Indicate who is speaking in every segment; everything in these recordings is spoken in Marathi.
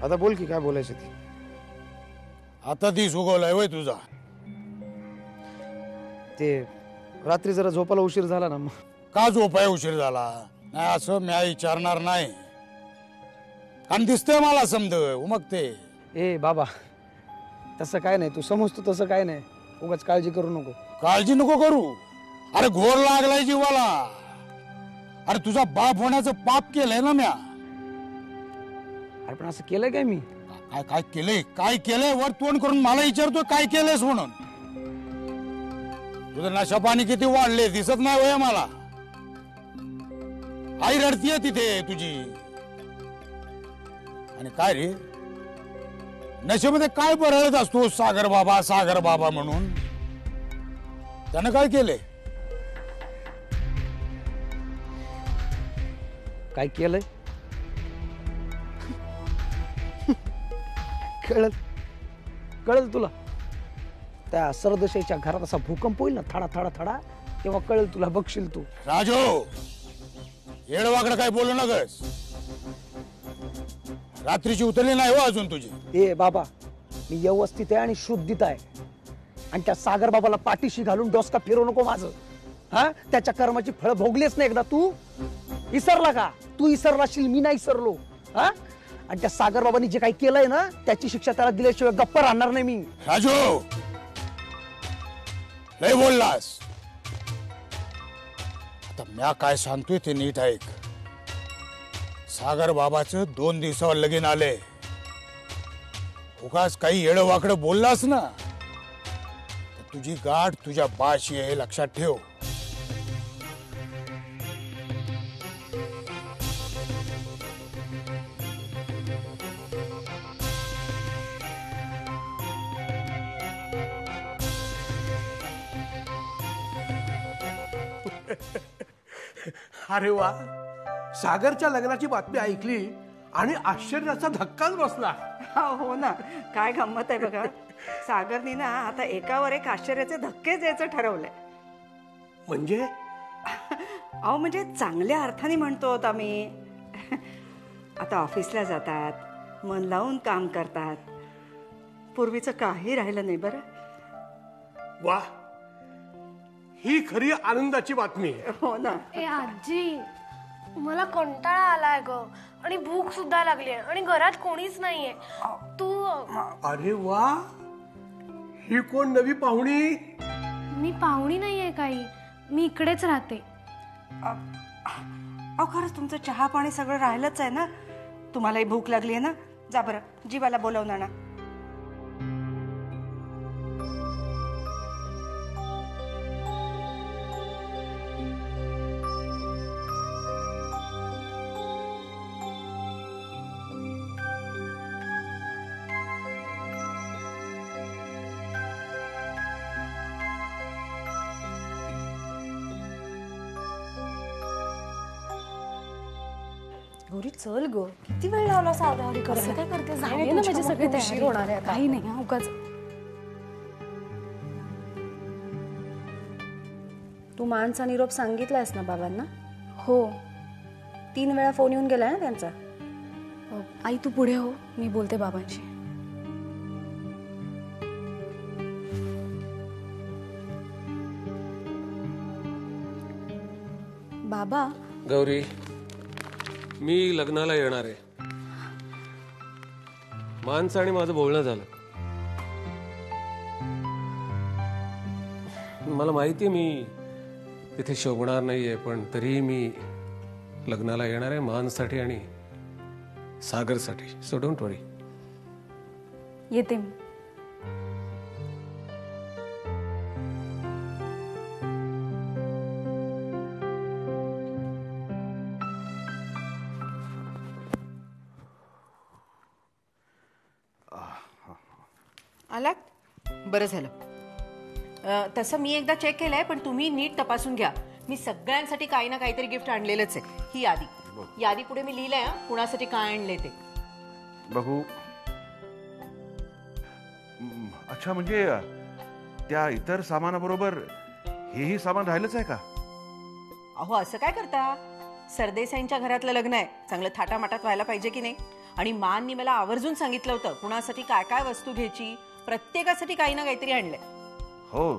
Speaker 1: आता बोल की काय बोलायचं ती.
Speaker 2: आता ती उगवलाय होय तुझा.
Speaker 1: ते रात्री जरा झोपायला उशीर झाला ना. मग
Speaker 2: का झोपाय उशीर झाला नाही असं मी विचारणार नाही, कारण दिसतंय मला समज उमगते.
Speaker 1: ए बाबा तसं काय नाही, तू समजतो तसं काय नाही, उगाच काळजी करू नको.
Speaker 2: काळजी नको करू, अरे घोर लागलाय जीवाला. अरे तुझा बाप होण्याचं पाप केलंय ना म्या.
Speaker 1: अरे पण असं केलंय काय मी?
Speaker 2: काय काय केलंय, काय केलंय वर तोंड करून मला विचारतो काय केलंयस म्हणून. तुझं नशा पाणी किती वाढले दिसत नाही होय मला. आई रडतीये तिथे तुझी. आणि काय रे नशेमध्ये काय बरळत असतो सागर बाबा म्हणून. त्यानं काय केलंय?
Speaker 1: काय केलंय कळेल तुला. त्या सरदेशाच्या घरात असा भूकंप होईल ना थडा थडा थडा, तेव्हा कळेल तुला, बघशील तू.
Speaker 2: राजू येडवाकडं काय बोलू नकस. रात्रीची उतरली नाही हो अजून तुझी.
Speaker 1: ए बाबा मी व्यवस्थित आहे आणि शुद्धीत आहे, आणि त्या सागर बाबाला पाठीशी घालून डोसका फिरवू नको माझं. हा त्याच्या कर्माची फळ भोगलीच नाही एकदा. तू विसरला का? तू विसरलाशील, मी नाही विसरलो. हा आणि त्या सागर बाबांनी जे काही केलंय ना त्याची शिक्षा त्याला दिल्याशिवाय गप्प राहणार नाही मी.
Speaker 2: राजू लय बोललास. आता म्या काय सांगतोय ते नीट ऐक. सागर बाबाचं 2 दिवसावर लगीन आले. उगाच काही येडं वाकडं बोललास ना तर तुझी गाठ तुझ्या बाशी आहे, लक्षात ठेव.
Speaker 3: अरे वा, सागरच्या लग्नाची बातमी ऐकली आणि आश्चर्याचा धक्काच बसला.
Speaker 4: हो ना, काय गंमत आहे बघा. सागरनी ना आता एकावर एक आश्चर्याचे धक्के द्यायचं ठरवलंय.
Speaker 3: म्हणजे
Speaker 4: अहो म्हणजे चांगल्या अर्थाने म्हणतो आम्ही. आता ऑफिसला जातात, मन लावून काम करतात. पूर्वीचं काही राहिलं नाही बरं.
Speaker 3: वा, ही खरी आनंदाची बातमी आहे.
Speaker 4: हो ना.
Speaker 5: ए आजी, मला कंटाळा आलाय ग, आणि भूक सुद्धा लागली आहे, आणि घरात कोणीच नाहीये. तू.
Speaker 3: अरे वा, ही कोण नवी पाहुणी?
Speaker 5: मी पाहुणी नाहीये काही, मी इकडेच राहते.
Speaker 4: अहो खरंच तुमचं चहा पाणी सगळं राहिलंच आहे ना. तुम्हालाही भूक लागली आहे ना, जा बरं जीवाला बोलवून आणा.
Speaker 6: गौरी चल ग, किती वेळ लावला सावधावरी करायला?
Speaker 5: काय करते
Speaker 6: नाही,
Speaker 5: झाली ना
Speaker 6: तुझ्या
Speaker 5: माझी सगळी
Speaker 6: मग उशीर
Speaker 5: तयारी
Speaker 6: होणार आहे आता.
Speaker 5: काही नाही हा उगाच.
Speaker 6: तू मानचा निरोप सांगितलास ना बाबांना?
Speaker 5: हो.
Speaker 6: 3 वेळा फोन येऊन गेलाय ना त्यांचा.
Speaker 5: आई तू पुढे हो, मी बोलते बाबांशी.
Speaker 6: बाबा,
Speaker 7: गौरी, मी लग्नाला येणार आहे. मानचं आणि माझं बोलणं झालं. मला माहिती आहे मी तिथे शोभणार नाहीये, पण तरीही मी लग्नाला येणार आहे मानसाठी आणि सागरसाठी. सो डोंट वरी.
Speaker 6: येते मी.
Speaker 4: आलात? बरं झालं. तसं मी एकदा चेक केलंय, पण तुम्ही नीट तपासून घ्या. मी सगळ्यांसाठी काही ना काहीतरी गिफ्ट आणलेलंच आहे. ही यादी पुढे मी लिहिलंय कुणासाठी काय आणले ते.
Speaker 8: बघू. अच्छा, म्हणजे त्या इतर सामानाबरोबर हेही सामान राहिलंच आहे का?
Speaker 4: अहो असं काय करता? सरदेसाईंच्या घरातलं लग्न आहे, चांगलं थाटामाटात व्हायला पाहिजे की नाही? आणि माननी मला आवर्जून सांगितलं होतं कुणासाठी काय काय वस्तू घ्यायची, प्रत्येकासाठी काही ना काहीतरी आणलंय.
Speaker 8: हो,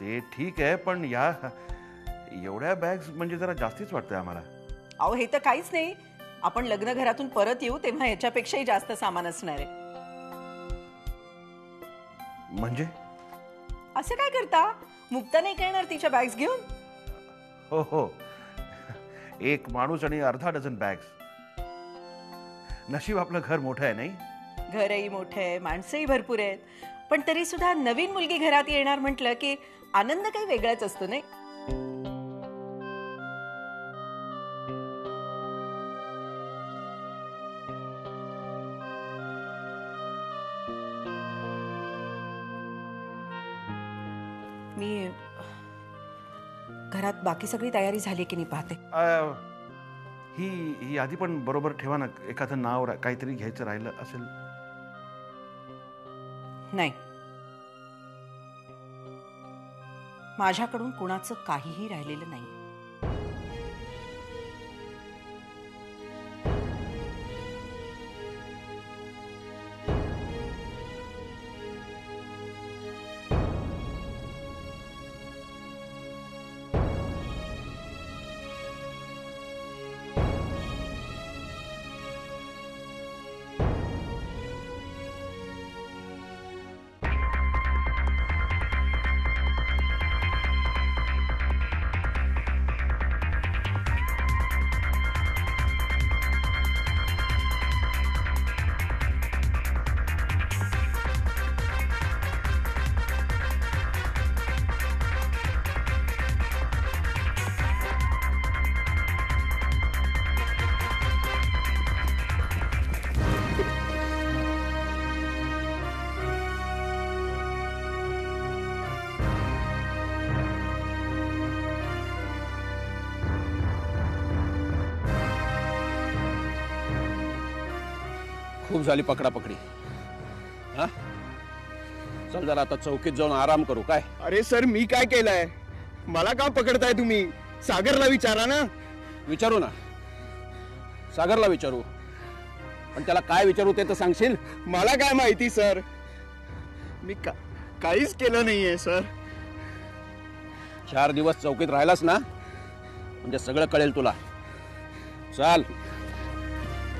Speaker 8: ते ठीक आहे, पण या एवढ्या बॅग्स म्हणजे जरा जास्तीच वाटतंय आम्हाला.
Speaker 4: अहो हे तर काहीच नाही. आपण लग्न घरातून परत येऊ तेव्हा याच्यापेक्षाही जास्त सामान असणार आहे.
Speaker 8: म्हणजे
Speaker 4: असं काय करता? मुक्ता नाही करणार तिच्या बॅग्स घेऊन?
Speaker 8: हो हो, 1 माणूस आणि अर्धा डझन बॅग्स. नशीब आपलं घर मोठं आहे नाही?
Speaker 4: घरही मोठं आहे, माणसंही भरपूर आहेत, पण तरी सुद्धा नवीन मुलगी घरात येणार म्हटलं की आनंद काही वेगळाच असतो नाही? मी घरात बाकी सगळी तयारी झाली की नाही पाहते.
Speaker 8: ही आधी पण बरोबर ठेवा ना. एखादं नाव काहीतरी घ्यायचं राहिलं असेल.
Speaker 4: नाही, माझ्याकडून कुणाचं काहीही राहिलेलं नाही.
Speaker 9: खूप झाली पकडापकडी. हा, चल जरा आता चौकीत जाऊन आराम करू. काय?
Speaker 10: अरे सर, मी काय केलंय? मला का पकडताय तुम्ही? सागरला विचारा ना.
Speaker 9: विचारू ना, सागरला विचारू, पण त्याला काय विचारू ते तर सांगशील?
Speaker 10: मला काय माहिती सर, मी काहीच केलं नाहीये सर.
Speaker 9: 4 दिवस चौकीत राहिलास ना म्हणजे सगळं कळेल तुला. चाल.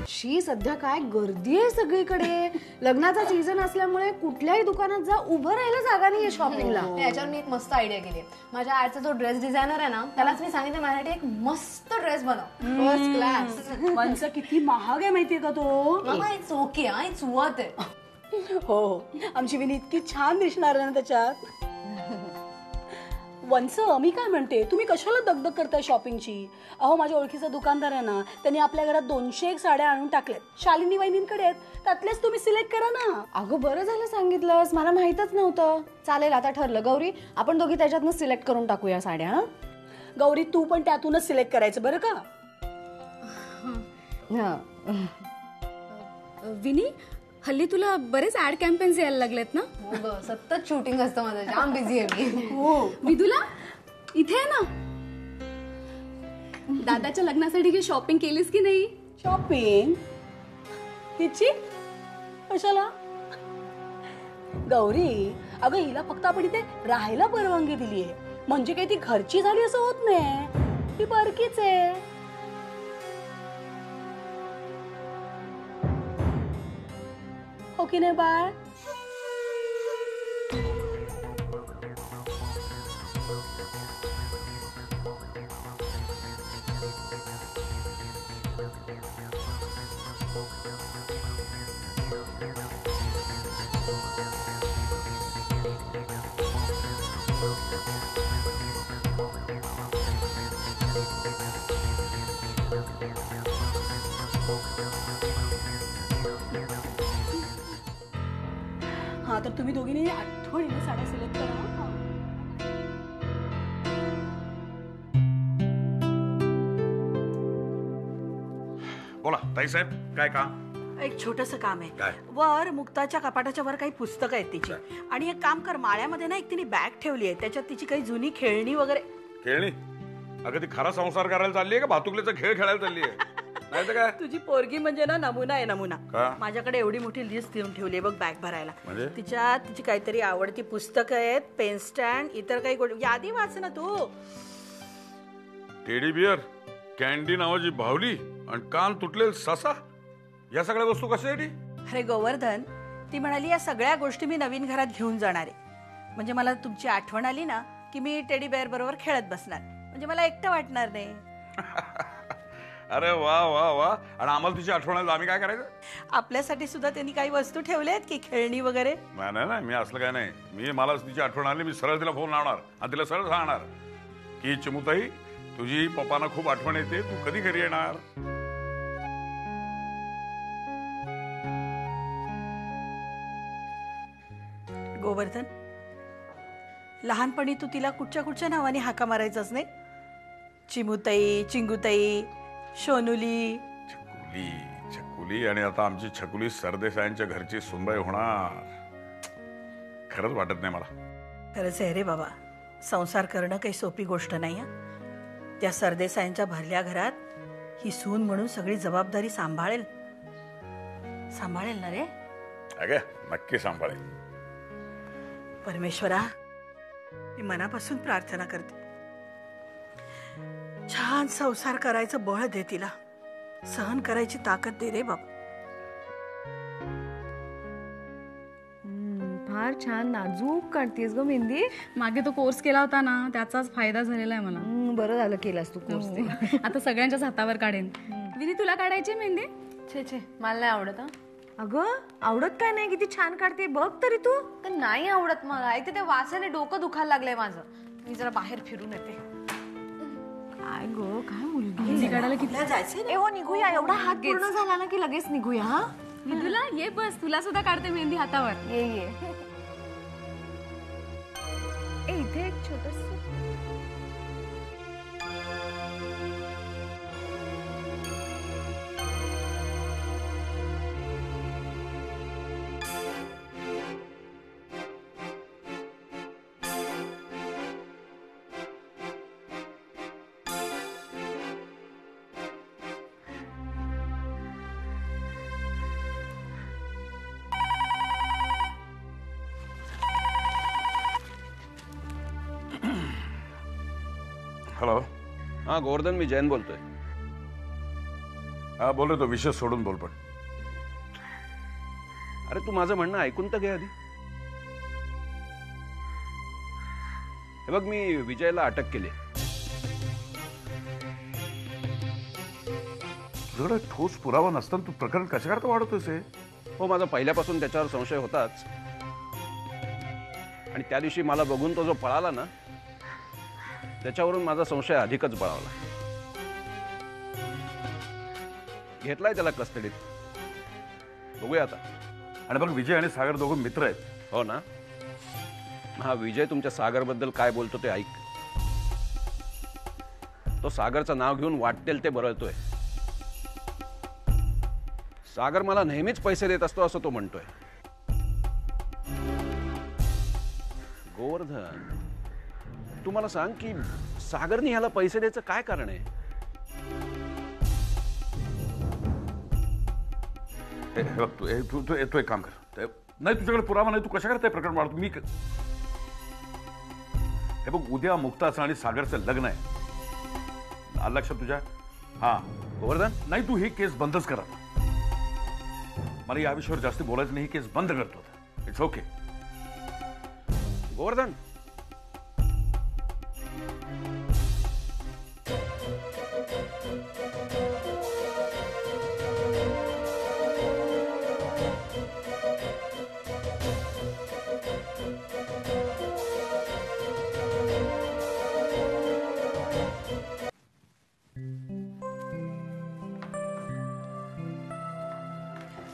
Speaker 5: शी सध्या काय गर्दी आहे सगळीकडे. लग्नाचा सीझन असल्यामुळे कुठल्याही दुकानात जा, उभं राहायला जागा नाहीये शॉपिंगला.
Speaker 6: याच्यावर मी एक मस्त आयडिया केली. माझ्या आडचा जो ड्रेस डिझायनर आहे ना, त्यालाच मी सांगितलं माझ्यासाठी एक मस्त ड्रेस बनव, फर्स्ट क्लास.
Speaker 11: वंच किती महाग आहे माहितीये का तो?
Speaker 6: It's okay, it's worth it.
Speaker 11: हो, आमची विनी इतकी छान दिसणार आहे ना त्याच्यात. वंच, मी काय म्हणते, तुम्ही कशाला दगदग करताय शॉपिंगची? अहो, माझ्या ओळखीचा दुकानदार आहे ना, त्यांनी आपल्या घरात 201 साड्या आणून टाकल्यात. शालिनी वहिनींकडे आहेत, त्यातलेच तुम्ही सिलेक्ट करा ना.
Speaker 6: अगं बरं झालं सांगितलंस, मला माहितच नव्हतं. चालेल, आता ठरलं गौरी, आपण दोघी त्याच्यातनं सिलेक्ट करून टाकूया साड्या.
Speaker 11: गौरी, तू पण त्यातूनच सिलेक्ट करायचं बरं का?
Speaker 5: विनी, हल्ली तुला बरेच ऍड कॅम्पेन्स यायला लागलेत ना?
Speaker 6: हो ग, सतत शूटिंग असतं माझं, जाम बिझी आहे मी.
Speaker 5: हो. विदुला, इथे आहे ना. दादाच्या लग्नासाठी काही शॉपिंग केलीस की नाही?
Speaker 11: शॉपिंग हिची कशाला? गौरी, अगं हिला फक्त आपण इथे राहायला परवानगी दिली आहे, म्हणजे काही ती घरची झाली असं होत नाही. ती परकीच आहे. हो की नाही बाळ? हा, तर तुम्ही दोघींनी आठवणीने साड्या सिलेक्ट करा. हा.
Speaker 8: बोला ताईसाहेब, काय काम?
Speaker 3: एक छोटस काम
Speaker 8: काय?
Speaker 3: आहे. वर मुक्ताच्या कपाटाच्या वर काही पुस्तकं आहेत तिची. आणि एक काम कर, माळ्यामध्ये ना एक तिने बॅग ठेवली आहे, त्याच्यात तिची काही जुनी खेळणी वगैरे.
Speaker 8: खेळणी? अगं ती खरा संसार करायला चालली आहे का भातुकलीचा खेळ खेळायला चालली आहे? नाही तर काय?
Speaker 3: तुझी पोरगी म्हणजे ना नमुना आहे, नमुना.
Speaker 8: का?
Speaker 3: माझ्याकडे एवढी मोठी लिस्ट देऊन ठेवली आहे बघ बॅग भरायला.
Speaker 8: म्हणजे?
Speaker 3: तिची काहीतरी आवडती पुस्तकं आहेत, पेन स्टँड, इतर काही यादी वाच ना तू.
Speaker 8: टेडी बियर, कॅन्डी नावाची भावली आणि कान तुटलेल ससा, या सगळ्या वस्तू कशासाठी?
Speaker 3: अरे गोवर्धन, ती म्हणाली या सगळ्या गोष्टी मी नवीन घरात घेऊन जाणार आहे, म्हणजे मला तुमची आठवण आली ना की मी टेडी बेअर बरोबर खेळत बसणार, म्हणजे मला एकटं वाटणार नाही.
Speaker 8: अरे वा वा वा. आणि आम्हाला तिची आठवण आली, आम्ही काय करायचं?
Speaker 3: आपल्यासाठी सुद्धा त्यांनी काही वस्तू ठेवल्या आहेत की खेळणी वगैरे?
Speaker 8: नाही नाही, मी असलं काय नाही. मला तिची आठवण आली, मी सरळ तिला फोन लावणार आणि तिला सरळ सांगणार की चिमुताई, तुझी पप्पांना खूप आठवण येते, तू कधी घरी येणार?
Speaker 3: गोवर्धन, लहानपणी तू तिला कुठच्या नावाने हाका मारायचाच नाही? चिमुताई, चिंगुताई, सोनुली.
Speaker 8: छकुली आणि आता आमची छकुली सरदेसायांच्या घरची सुनबाई होणार. खरंच वाटत नाही मला.
Speaker 3: खरंच आहे रे बाबा, संसार करणं काही सोपी गोष्ट नाही. त्या सरदेसायांच्या भरल्या घरात ही सून म्हणून सगळी जबाबदारी सांभाळेल ना रे?
Speaker 8: अगं नक्की सांभाळेल.
Speaker 3: परमेश्वरा, मी मनापासून प्रार्थना करते, छान संसार करायचं बळ दे तिला, सहन करायची ताकद दे रे बाबा.
Speaker 5: फार छान नाजूक काढतेस ग मेहंदी.
Speaker 6: मागे तो कोर्स केला होता ना, त्याचाच फायदा झालेला आहे मला.
Speaker 5: बरं झालं केलास तू कोर्स ते.
Speaker 6: आता सगळ्यांच्याच हातावर काढेन. विनी, तुला काढायची मेहंदी? छे मला नाही आवडत.
Speaker 5: अगं आवडत काय नाही, किती छान काढते बघ तरी तू.
Speaker 6: नाही आवडत मला, ऐकते ते वासाने डोकं दुखायला लागलंय माझं. मी जरा बाहेर फिरून येते.
Speaker 5: काय गो, काय मुलगी.
Speaker 6: मेहंदी काढायला किती
Speaker 3: जायचंय?
Speaker 5: हो निघूया, एवढा हात पूर्ण झाला ना की लगेच निघूया. हा
Speaker 6: तुला ये, बस तुला सुद्धा काढते मेहंदी हातावर.
Speaker 5: ये इथे एक छोटस.
Speaker 8: हॅलो.
Speaker 9: हा गोवर्धन, मी जयंत बोलतोय.
Speaker 8: हा बोल रे, तो विषय सोडून बोल. पण
Speaker 9: अरे तू माझं म्हणणं ऐकून तर घे आधी. हे बघ, मी विजयला अटक केली.
Speaker 8: तुझ्याकडे ठोस पुरावा नसताना तू प्रकरण कशा करता वाढवतोस?
Speaker 9: हो, माझा पहिल्यापासून त्याच्यावर संशय होताच. आणि त्या दिवशी मला बघून तो जो पळाला ना, त्याच्यावरून माझा संशय अधिकच बळावला. घेतलाय त्याला कस्टडीत. बघूया आता.
Speaker 8: आणि बघ, विजय आणि सागर दोघं मित्र आहेत.
Speaker 9: हो ना? हा विजय तुमच्या सागरबद्दल काय बोलतो ते ऐक. तो सागरचं नाव घेऊन वाटेल ते बरळतोय. सागर मला नेहमीच पैसे देत असतो असं तो म्हणतोय. गोवर्धन, तू मला सांग की सागरने ह्याला पैसे द्यायचं काय कारण आहे?
Speaker 8: हे बघ तू एक काम कर. नाही तुझ्याकडे पुरावा नाही, तू कशा करताय प्रकरण वाढतो? हे बघ, उद्या मुक्ताचं आणि सागरचं लग्न आहे. आलं लक्षात तुझ्या? हा
Speaker 9: गोवर्धन,
Speaker 8: नाही तू ही केस बंदच करा. मला या विषयावर जास्त बोलायचं नाही. ही केस बंद करतो. It's okay.
Speaker 9: गोवर्धन,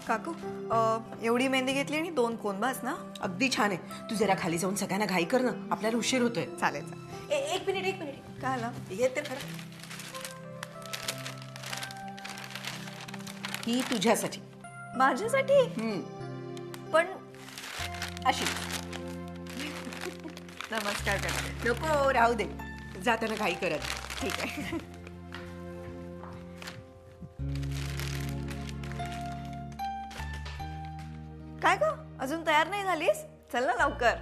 Speaker 12: काकू एवढी मेहंदी घेतली आणि 2 कोण बस ना?
Speaker 4: अगदी छान आहे. तू जरा खाली जाऊन सगळ्यांना घाई कर ना, आपल्याला उशीर होतोय.
Speaker 12: चालेल.
Speaker 4: एक मिनिट.
Speaker 12: काय आलं?
Speaker 4: येते खरं. ही तुझ्यासाठी.
Speaker 12: माझ्यासाठी? पण
Speaker 4: अशी.
Speaker 12: नमस्कार करते.
Speaker 4: नको, राहू दे. जाताना घाई करत.
Speaker 12: ठीक आहे. काय ग, अजून तयार नाही झालीस? चल ना लवकर.